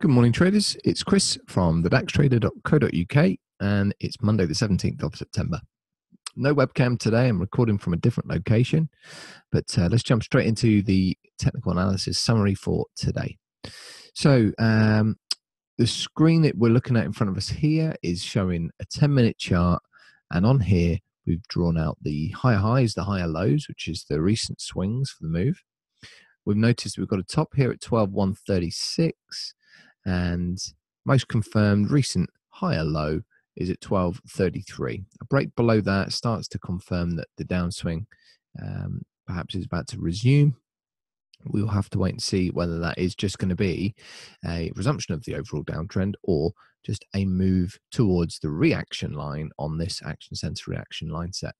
Good morning, traders. It's Chris from the daxtrader.co.uk, and it's Monday, the 17th of September. No webcam today. I'm recording from a different location, but let's jump straight into the technical analysis summary for today. So the screen that we're looking at in front of us here is showing a 10-minute chart, and on here we've drawn out the higher highs, the higher lows, which is the recent swings for the move. We've noticed we've got a top here at 12,136. And most confirmed recent higher low is at 12.33. A break below that starts to confirm that the downswing perhaps is about to resume. We'll have to wait and see whether that is just going to be a resumption of the overall downtrend or just a move towards the reaction line on this action center reaction line set.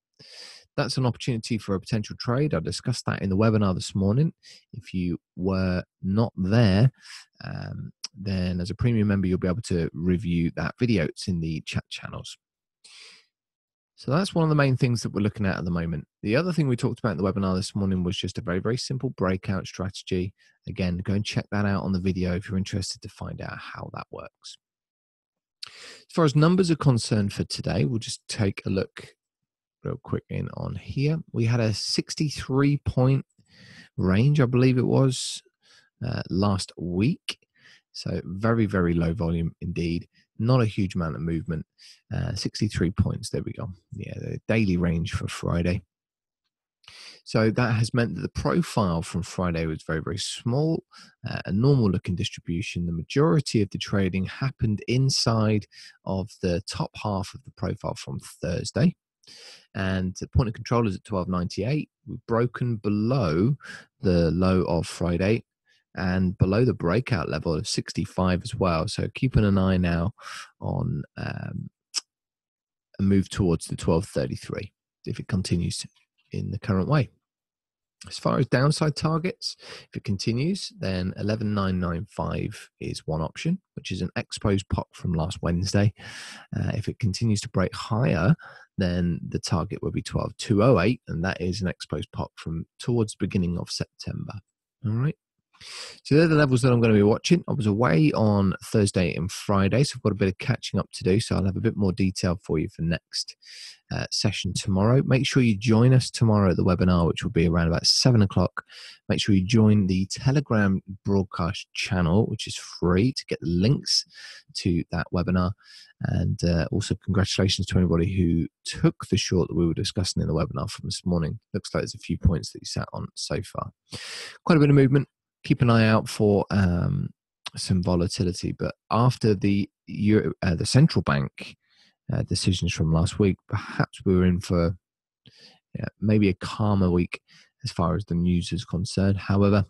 That's an opportunity for a potential trade. I discussed that in the webinar this morning. If you were not there, then as a premium member, you'll be able to review that video. It's in the chat channels. So that's one of the main things that we're looking at the moment. The other thing we talked about in the webinar this morning was just a very, very simple breakout strategy. Again, go and check that out on the video if you're interested to find out how that works. As far as numbers are concerned for today, we'll just take a look real quick in on here. We had a 63-point range, I believe it was, last week. So very, very low volume indeed. Not a huge amount of movement. 63 points. There we go. Yeah, the daily range for Friday. So that has meant that the profile from Friday was very, very small, a normal looking distribution. The majority of the trading happened inside of the top half of the profile from Thursday. And the point of control is at 12.98. We've broken below the low of Friday and below the breakout level of 65 as well. So keeping an eye now on a move towards the 12.33 if it continues in the current way. As far as downside targets, if it continues, then 11,995 is one option, which is an exposed pot from last Wednesday. If it continues to break higher, then the target will be 12,208, and that is an exposed pot from towards the beginning of September. All right. So they're the levels that I'm going to be watching. I was away on Thursday and Friday, so I've got a bit of catching up to do. So I'll have a bit more detail for you for next session tomorrow. Make sure you join us tomorrow at the webinar, which will be around about 7 o'clock. Make sure you join the Telegram broadcast channel, which is free, to get the links to that webinar. And also congratulations to anybody who took the short that we were discussing in the webinar from this morning. Looks like there's a few points that you sat on so far. Quite a bit of movement. Keep an eye out for some volatility, but after the central bank decisions from last week, perhaps we were in for maybe a calmer week as far as the news is concerned. However,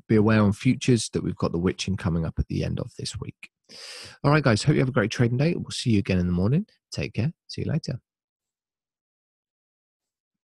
be aware on futures that we've got the witching coming up at the end of this week. All right, guys, hope you have a great trading day. We'll see you again in the morning. Take care. See you later.